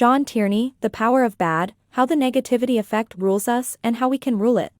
John Tierney, The Power of Bad, How the Negativity Effect Rules Us and How We Can Rule It.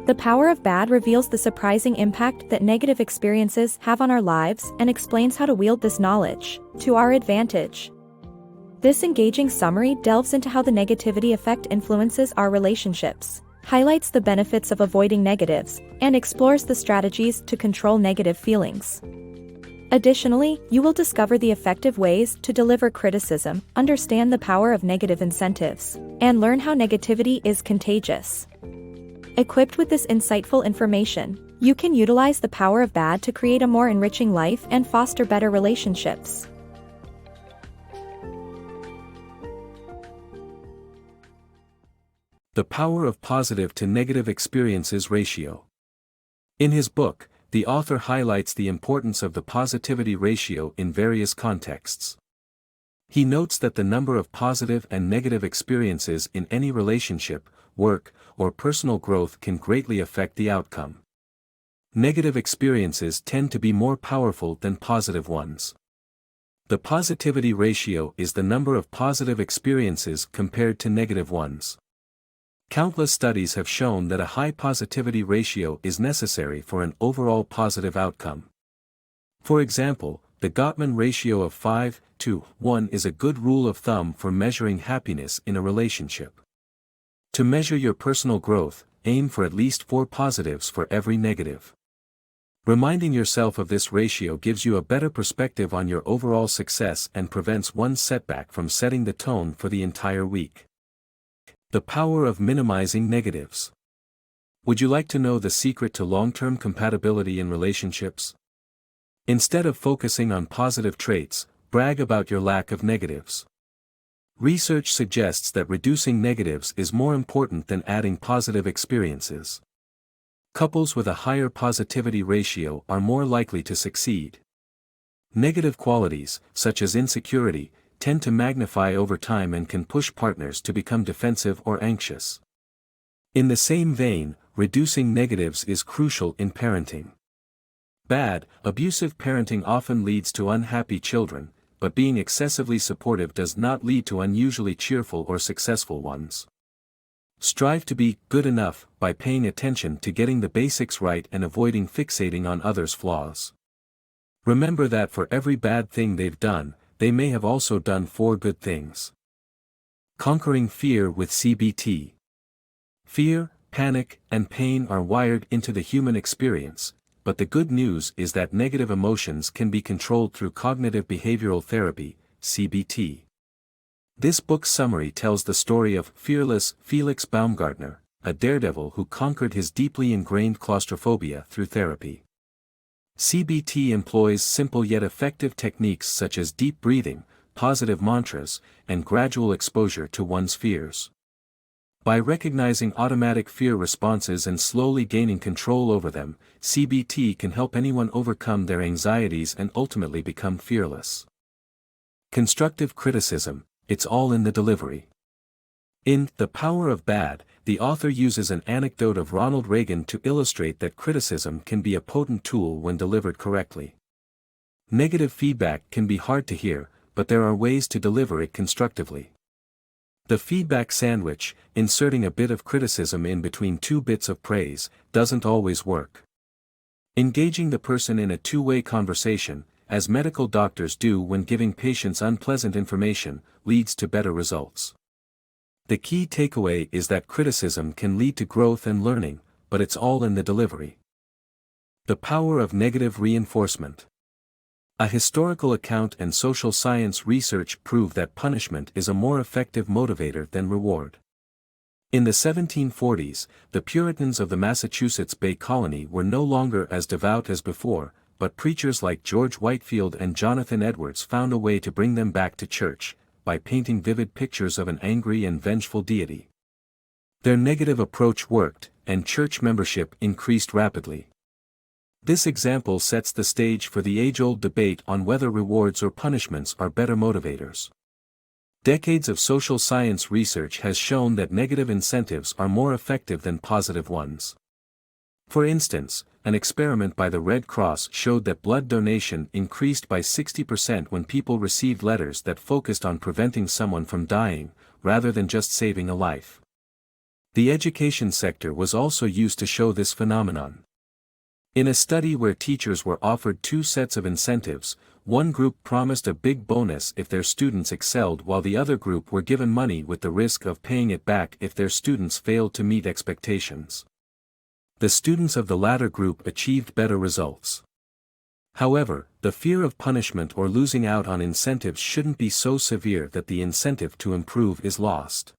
The Power of Bad reveals the surprising impact that negative experiences have on our lives and explains how to wield this knowledge to our advantage. This engaging summary delves into how the negativity effect influences our relationships, highlights the benefits of avoiding negatives, and explores the strategies to control negative feelings. Additionally, you will discover the effective ways to deliver criticism, understand the power of negative incentives, and learn how negativity is contagious. Equipped with this insightful information, you can utilize the power of bad to create a more enriching life and foster better relationships. The Power of Positive to Negative Experiences Ratio. In his book, the author highlights the importance of the positivity ratio in various contexts. He notes that the number of positive and negative experiences in any relationship, work, or personal growth can greatly affect the outcome. Negative experiences tend to be more powerful than positive ones. The positivity ratio is the number of positive experiences compared to negative ones. Countless studies have shown that a high positivity ratio is necessary for an overall positive outcome. For example, the Gottman ratio of 5:1 is a good rule of thumb for measuring happiness in a relationship. To measure your personal growth, aim for at least 4 positives for every negative. Reminding yourself of this ratio gives you a better perspective on your overall success and prevents one setback from setting the tone for the entire week. The power of minimizing negatives. Would you like to know the secret to long-term compatibility in relationships? Instead of focusing on positive traits, brag about your lack of negatives. Research suggests that reducing negatives is more important than adding positive experiences. Couples with a higher positivity ratio are more likely to succeed. Negative qualities, such as insecurity, tend to magnify over time and can push partners to become defensive or anxious. In the same vein, reducing negatives is crucial in parenting. Bad, abusive parenting often leads to unhappy children, but being excessively supportive does not lead to unusually cheerful or successful ones. Strive to be good enough by paying attention to getting the basics right and avoiding fixating on others' flaws. Remember that for every bad thing they've done, they may have also done 4 good things. Conquering fear with CBT. Fear, panic, and pain are wired into the human experience, but the good news is that negative emotions can be controlled through cognitive behavioral therapy, CBT. This book summary tells the story of fearless Felix Baumgartner, a daredevil who conquered his deeply ingrained claustrophobia through therapy. CBT employs simple yet effective techniques such as deep breathing, positive mantras, and gradual exposure to one's fears. By recognizing automatic fear responses and slowly gaining control over them, CBT can help anyone overcome their anxieties and ultimately become fearless. Constructive criticism, it's all in the delivery. In The Power of Bad, the author uses an anecdote of Ronald Reagan to illustrate that criticism can be a potent tool when delivered correctly. Negative feedback can be hard to hear, but there are ways to deliver it constructively. The feedback sandwich, inserting a bit of criticism in between 2 bits of praise, doesn't always work. Engaging the person in a two-way conversation, as medical doctors do when giving patients unpleasant information, leads to better results. The key takeaway is that criticism can lead to growth and learning, but it's all in the delivery. The power of negative reinforcement. A historical account and social science research prove that punishment is a more effective motivator than reward. In the 1740s, the Puritans of the Massachusetts Bay Colony were no longer as devout as before, but preachers like George Whitefield and Jonathan Edwards found a way to bring them back to church, by painting vivid pictures of an angry and vengeful deity. Their negative approach worked, and church membership increased rapidly. This example sets the stage for the age-old debate on whether rewards or punishments are better motivators. Decades of social science research has shown that negative incentives are more effective than positive ones. For instance, an experiment by the Red Cross showed that blood donation increased by 60% when people received letters that focused on preventing someone from dying, rather than just saving a life. The education sector was also used to show this phenomenon. In a study where teachers were offered two sets of incentives, one group promised a big bonus if their students excelled while the other group were given money with the risk of paying it back if their students failed to meet expectations. The students of the latter group achieved better results. However, the fear of punishment or losing out on incentives shouldn't be so severe that the incentive to improve is lost.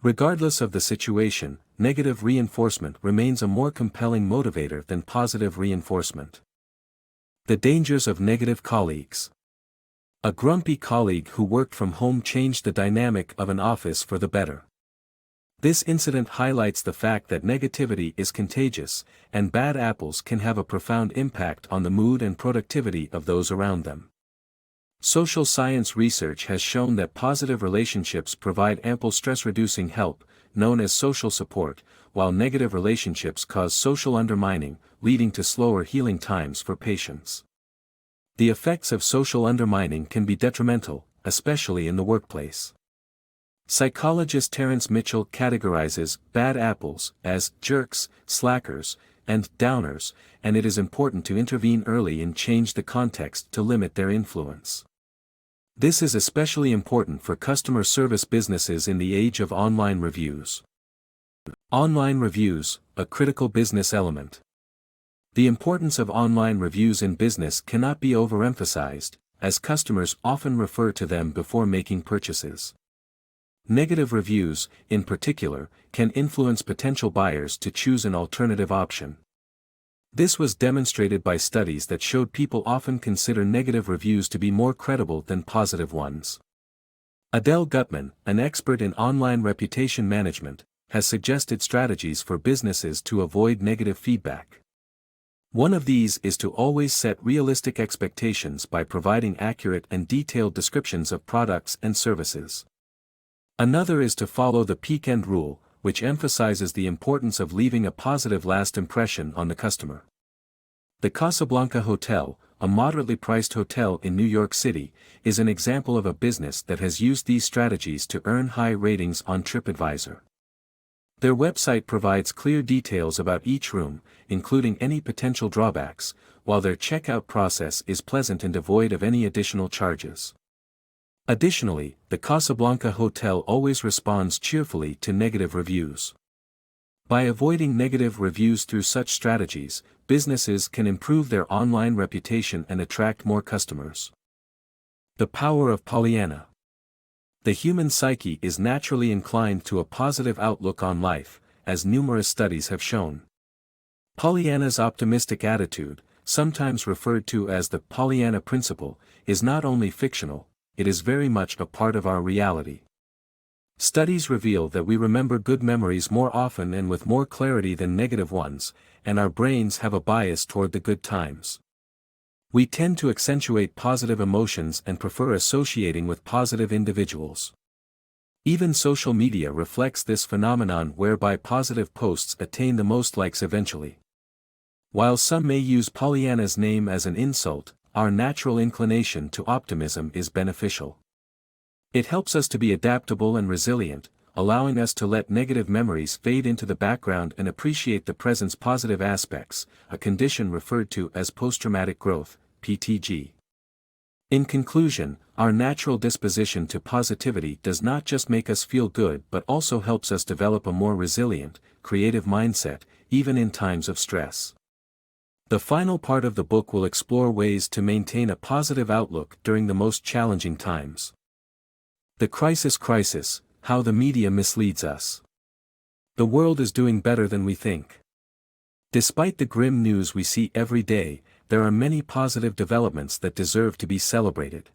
Regardless of the situation, negative reinforcement remains a more compelling motivator than positive reinforcement. The dangers of negative colleagues. A grumpy colleague who worked from home changed the dynamic of an office for the better. This incident highlights the fact that negativity is contagious, and bad apples can have a profound impact on the mood and productivity of those around them. Social science research has shown that positive relationships provide ample stress-reducing help, known as social support, while negative relationships cause social undermining, leading to slower healing times for patients. The effects of social undermining can be detrimental, especially in the workplace. Psychologist Terence Mitchell categorizes bad apples as jerks, slackers, and downers, and it is important to intervene early and change the context to limit their influence. This is especially important for customer service businesses in the age of online reviews. Online reviews, a critical business element. The importance of online reviews in business cannot be overemphasized, as customers often refer to them before making purchases. Negative reviews, in particular, can influence potential buyers to choose an alternative option. This was demonstrated by studies that showed people often consider negative reviews to be more credible than positive ones. Adele Gutman, an expert in online reputation management, has suggested strategies for businesses to avoid negative feedback. One of these is to always set realistic expectations by providing accurate and detailed descriptions of products and services. Another is to follow the peak end rule, which emphasizes the importance of leaving a positive last impression on the customer. The Casablanca Hotel, a moderately priced hotel in New York City, is an example of a business that has used these strategies to earn high ratings on TripAdvisor. Their website provides clear details about each room, including any potential drawbacks, while their checkout process is pleasant and devoid of any additional charges. Additionally, the Casablanca Hotel always responds cheerfully to negative reviews. By avoiding negative reviews through such strategies, businesses can improve their online reputation and attract more customers. The Power of Pollyanna. The human psyche is naturally inclined to a positive outlook on life, as numerous studies have shown. Pollyanna's optimistic attitude, sometimes referred to as the Pollyanna principle, is not only fictional, it is very much a part of our reality. Studies reveal that we remember good memories more often and with more clarity than negative ones, and our brains have a bias toward the good times. We tend to accentuate positive emotions and prefer associating with positive individuals. Even social media reflects this phenomenon whereby positive posts attain the most likes eventually. While some may use Pollyanna's name as an insult, our natural inclination to optimism is beneficial. It helps us to be adaptable and resilient, allowing us to let negative memories fade into the background and appreciate the present's positive aspects, a condition referred to as post-traumatic growth, PTG. In conclusion, our natural disposition to positivity does not just make us feel good but also helps us develop a more resilient, creative mindset, even in times of stress. The final part of the book will explore ways to maintain a positive outlook during the most challenging times. The crisis, how the media misleads us. The world is doing better than we think. Despite the grim news we see every day, there are many positive developments that deserve to be celebrated.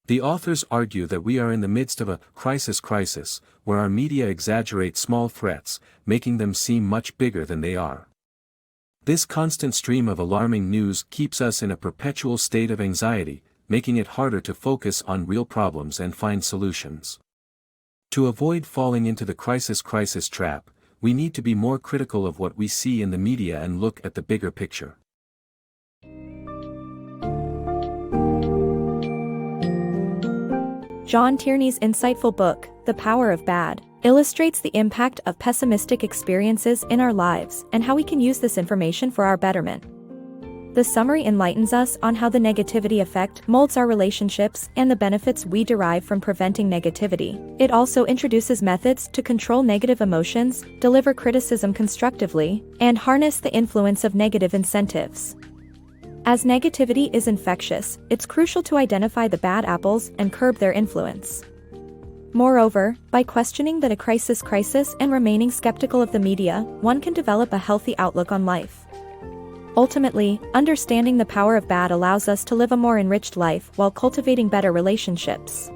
The authors argue that we are in the midst of a crisis, where our media exaggerate small threats, making them seem much bigger than they are. This constant stream of alarming news keeps us in a perpetual state of anxiety, making it harder to focus on real problems and find solutions. To avoid falling into the crisis trap, we need to be more critical of what we see in the media and look at the bigger picture. John Tierney's insightful book, The Power of Bad, illustrates the impact of pessimistic experiences in our lives and how we can use this information for our betterment. The summary enlightens us on how the negativity effect molds our relationships and the benefits we derive from preventing negativity. It also introduces methods to control negative emotions, deliver criticism constructively, and harness the influence of negative incentives. As negativity is infectious, it's crucial to identify the bad apples and curb their influence. Moreover, by questioning the crisis and remaining skeptical of the media, one can develop a healthy outlook on life. Ultimately, understanding the power of bad allows us to live a more enriched life while cultivating better relationships.